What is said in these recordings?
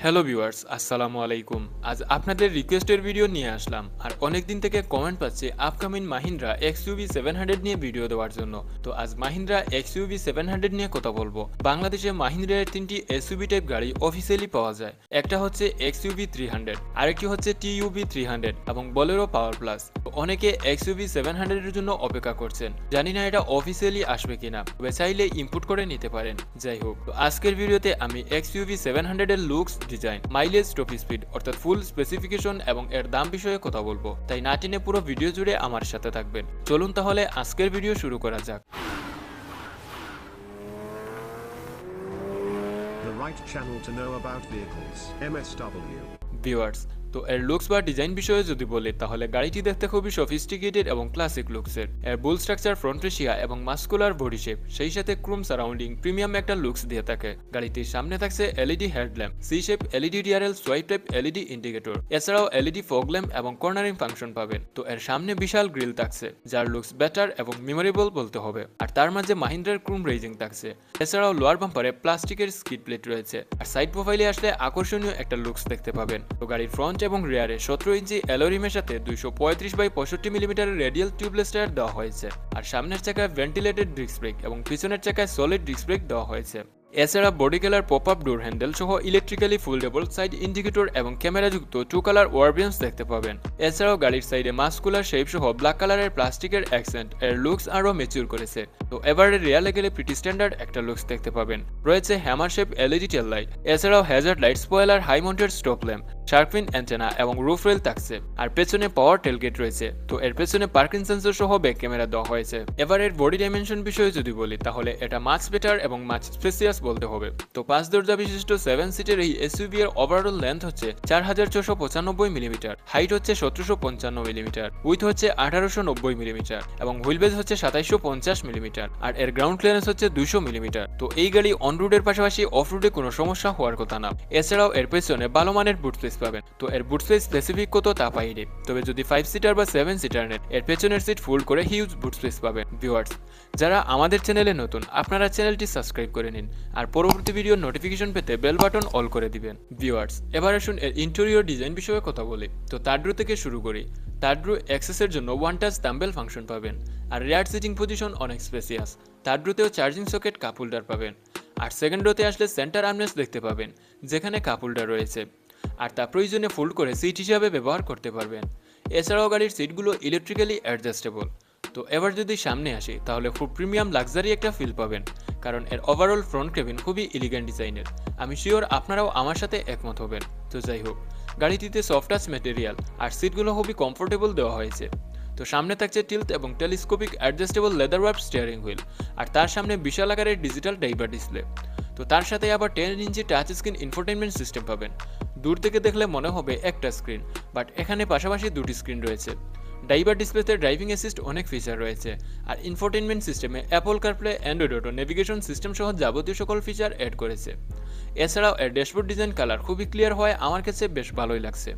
Hello viewers, আসসালামু আলাইকুম। আজ আপনাদের রিকোয়েস্টের ভিডিও নিয়ে আসলাম। আর অনেক দিন থেকে কমেন্ট পাচ্ছি আপকামিং মাহিন্দ্রা এক্সইউভি 700 নিয়ে ভিডিও দেওয়ার জন্য। তো আজ মাহিন্দ্রা এক্সইউভি 700 নিয়ে কথা বলবো। বাংলাদেশে মাহিন্দ্রার তিনটি এসইউভি টাইপ গাড়ি অফিসিয়ালি পাওয়া যায়। একটা হচ্ছে এক্সইউভি 300, আরেকটি হচ্ছে টিইউভি 300 এবং বলেরো পাওয়ার প্লাস। অনেকে এক্সইউভি 700 এর জন্য অপেক্ষা করছেন, জানি না এটা অফিসিয়ালি আসবে কিনা, তবে চাইলে ইনপুট করে নিতে পারেন। যাই হোক, তো আজকের ভিডিওতে আমি এক্সইউভি 700 এর looks, design, mileage, top speed অর্থাৎ ফুল স্পেসিফিকেশন এবং এর দাম বিষয়ে কথা বলবো। তাই না টেনে পুরো ভিডিও জুড়ে আমার সাথে থাকবেন। চলুন তাহলে আজকের ভিডিও শুরু করা যাক। The right channel to know about vehicles. MSW. Viewers, তো এর লুকস বা ডিজাইন বিষয়ে যদি বলি তাহলে গাড়িটি দেখতে খুবই সফিস্টিকেটেড এবং ক্লাসিক লুকসের। এর বুল স্ট্রাকচার, ফ্রন্ট রেশিয়া এবং মাস্কুলার বডি শেপ, সেই সাথে ক্রোম সারাউন্ডিং প্রিমিয়াম একটা লুকস দিয়ে থাকে। গাড়িটির সামনে থাকছে LED headlamp, C shape LED DRL, swipe type LED indicator, এছাড়াও এলইডি ফগ ল্যাম্প এবং কর্নারিং ফাংশন পাবেন। তো এর সামনে বিশাল গ্রিল থাকছে, যার লুকস বেটার এবং মেমোরেবল বলতে হবে। আর তার মাঝে মাহিন্দ্রার ক্রোম রেজিং থাকছে। এছাড়াও লোয়ার বাম্পারে প্লাস্টিকের স্কিড প্লেট রয়েছে। আর সাইড প্রোফাইলে আসলে আকর্ষণীয় একটা লুকস দেখতে পাবেন। তো গাড়ির ফ্রন্ট এবং রিয়ারে 17 ইঞ্চি অ্যালোরিমের সাথে 235/65 মিলিমিটারের রেডিয়াল টিউবলেস টায়ার দেওয়া হয়েছে। আর সামনের চাকায় ভেন্টিলেটেড ডিস্ক ব্রেক এবং পিছনের চাকায় সলিড ডিস্ক ব্রেক দেওয়া হয়েছে। এছাড়া বডি কালার পপ আপ ডোর হ্যান্ডেল সহ ইলেকট্রিক্যালি ফোল্ডেবল সাইড ইন্ডিকেটর এবং ক্যামেরাযুক্ত 2 কালার ওয়ারবিয়ান্স দেখতে পাবেন। এছাড়াও গাড়ির সাইডে মাস্কুলার শেপ সহ ব্ল্যাক কালারের প্লাস্টিকের অ্যাকসেন্ট এর লুকস আরও ম্যাচিউর করেছে। তো এবারে রিয়ালে গেলে প্রিটি স্ট্যান্ডার্ড একটা লুকস দেখতে পাবেন। রয়েছে hammer shape LED tail light, এছাড়াও hazard light, spoiler, high mounted stop lamp, shark fin antenna এবং রুফ রেল থাকছে। আর পেছনে পাওয়ার টেলগেট রয়েছে। তো এর পেছনে পার্কিং সেন্সর সহ ব্যাক ক্যামেরা দেওয়া হয়েছে। এবারের বডি ডাইমেনশন বিষয়ে যদি বলি তাহলে এটা মাচ বেটার এবং মাচ স্পেসিয়াস বলতে হবে। তো 5 দরজা বিশিষ্ট 7 সিটের এই এসইউভি এর ওভারঅল লেন্থ হচ্ছে 4695 মিলিমিটার, হাইট হচ্ছে 1755 মিলিমিটার, উইথ হচ্ছে 1890 মিলিমিটার এবং হুইল বেজ হচ্ছে 2750 মিলিমিটার। আর এর গ্রাউন্ড ক্লিয়ারেন্স হচ্ছে 200 মিলিমিটার। তো এই গাড়ি অন রোডের পাশাপাশি অফ রোডে কোনো সমস্যা হওয়ার কথা না। এছাড়াও এর পেছনে ভালো মানের বুট স্পেস পাবেন। তো এর বুট স্পেস স্পেসিফিক কত তা পাইনি, তবে যদি 5 সিটার বা 7 সিটার নেন এর পেছনের সিট ফোল্ড করে হিউজ বুট স্পেস পাবেন। ভিউয়ার্স, যারা আমাদের চ্যানেলে নতুন, আপনারা চ্যানেলটি সাবস্ক্রাইব করে নিন আর পরবর্তী ভিডিওর নোটিফিকেশন পেতে বেল বাটন অল করে দিবেন। ভিউয়ার্স, এবার আসুন এর ইন্টেরিয়র ডিজাইন বিষয়ে কথা বলি। তো তাড্রু থেকে শুরু করি। তাড্রু অ্যাক্সেসের জন্য ওয়ান টাচ থাম্বেল ফাংশন পাবেন। আর রিয়ার সিটিং পজিশন অনেক স্পেসিয়াস। তাড্রুতেও চার্জিং সকেট কাপ হোল্ডার পাবেন। আর সেকেন্ড রোতে আসলে সেন্টার আর্মরেস্ট দেখতে পাবেন, যেখানে কাপ হোল্ডার রয়েছে। আর তা প্রয়োজনে ফোল্ড করে সিট হিসাবে ব্যবহার করতে পারবেন। এছাড়াও গাড়ির সিটগুলো ইলেকট্রিক্যালি অ্যাডজাস্টেবল। তো এবার যদি সামনে আসি তাহলে খুব প্রিমিয়াম লাক্সারি একটা ফিল পাবেন, কারণ এর ওভারঅল ফ্রন্ট কেবিন খুবই এলিগেন্ট ডিজাইনের। আমি শিওর আপনারাও আমার সাথে একমত হবেন। তো যাই হোক, গাড়িটিতে সফট টাচ ম্যাটেরিয়াল আর সিটগুলো খুবই কমফোর্টেবল দেওয়া হয়েছে। তো সামনে থাকছে টিল্ট এবং telescopic adjustable leather wrap steering wheel. আর তার সামনে বিশাল আকারের ডিজিটাল ডাইভার ডিসপ্লে। তো তার সাথে আবার 10 ইঞ্চি টাচ স্ক্রিন ইনফোটেনমেন্ট সিস্টেম পাবেন। দূর থেকে দেখলে মনে হবে একটা স্ক্রিন, বাট এখানে পাশাপাশি দুটি স্ক্রিন রয়েছে। ডাইভার ডিসপ্লেতে ড্রাইভিং অ্যাসিস্ট অনেক ফিচার রয়েছে। আর ইনফোটেনমেন্ট সিস্টেমে Apple CarPlay, Android auto, navigation system সহ যাবতীয় সকল ফিচার অ্যাড করেছে। এছাড়াও এর ড্যাশবোর্ড ডিজাইন কালার খুবই ক্লিয়ার হয়, আমার কাছে বেশ ভালোই লাগছে।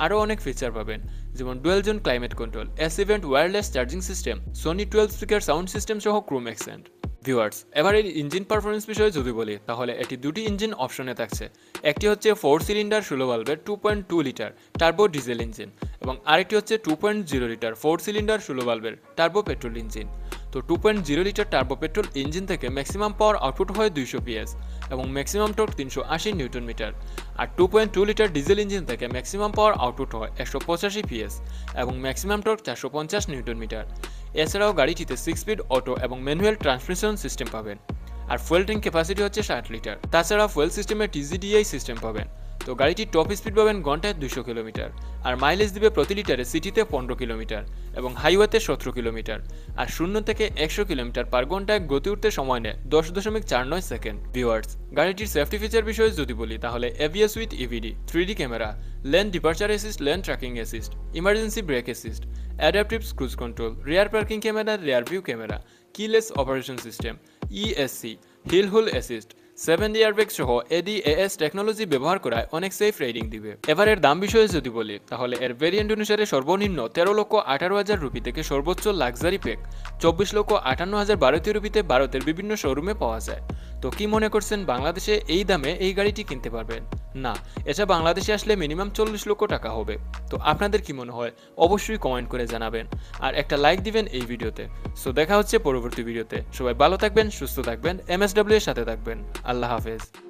আরও অনেক ফিচার পাবেন, যেমন dual zone climate control, S event wireless charging system, Sony 12 speaker sound system সহ ক্রোম অ্যাকসেন্ট। ভিউয়ার্স, এবার এই ইঞ্জিন পারফরমেন্স বিষয়ে যদি বলি তাহলে এটি দুটি ইঞ্জিন অপশনে থাকছে। একটি হচ্ছে 4 সিলিন্ডার 16 ভালভের 2.2 লিটার টার্বো ডিজেল ইঞ্জিন এবং আরেকটি হচ্ছে 2.0 লিটার 4 সিলিন্ডার 16 ভালভের টার্বো পেট্রোল ইঞ্জিন। তো 2.0 লিটার টার্বো পেট্রোল ইঞ্জিন থেকে ম্যাক্সিমাম পাওয়ার আউটপুট হয় 200 PS এবং ম্যাক্সিমাম টর্ক 380 নিউটন মিটার। আর 2.2 লিটার ডিজেল ইঞ্জিন থেকে ম্যাক্সিমাম পাওয়ার আউটপুট হয় 185 PS এবং ম্যাক্সিমাম টর্ক 450 নিউটন মিটার। এছাড়াও গাড়িটিতে 6 স্পিড অটো এবং ম্যানুয়াল ট্রান্সমিশন সিস্টেম পাবেন। আর ফুয়েল ট্যাঙ্ক ক্যাপাসিটি হচ্ছে 60 লিটার। তাছাড়া ফুয়েল সিস্টেমে TGDI সিস্টেম পাবেন। তো গাড়িটির টপ স্পিড পাবেন ঘন্টায় 200 কিলোমিটার। আর মাইলেজ দিবে প্রতি লিটারে সিটিতে 15 কিলোমিটার এবং হাইওয়েতে 17 কিলোমিটার। আর 0 থেকে 100 কিলোমিটার পার ঘন্টায় গতি উঠতে সময় নেয় 10.49 সেকেন্ড। ভিউয়ার্স, গাড়িটির সেফটি ফিচার বিষয়ে যদি বলি তাহলে ABS with EVD, 3D camera, lane departure assist, lane tracking assist, emergency brake assist, adaptive cruise control, rear parking camera, rear view camera, keyless operation system, ESC, hill hold assist, 7 airbag সহ ADAS technology ব্যবহার করায় অনেক safe riding দিবে। এবার এর দাম বিষয়ে যদি বলি তাহলে এর ভেরিয়েন্ট অনুসারে সর্বনিম্ন 13,18,000 রুপি থেকে সর্বোচ্চ লাক্সারি প্যাক 24,58,000 ভারতীয় রুপিতে ভারতের বিভিন্ন শোরুমে পাওয়া যায়। তো কি মনে করছেন বাংলাদেশে এই দামে এই গাড়িটি কিনতে পারবেন? না, এটা বাংলাদেশে আসলে মিনিমাম 40 লক্ষ টাকা হবে। তো আপনাদের কি মনে হয় অবশ্যই কমেন্ট করে জানাবেন আর একটা লাইক দিবেন এই ভিডিওতে। সো দেখা হচ্ছে পরবর্তী ভিডিওতে। সবাই ভালো থাকবেন, সুস্থ থাকবেন, MSW এর সাথে থাকবেন। আল্লাহ হাফেজ।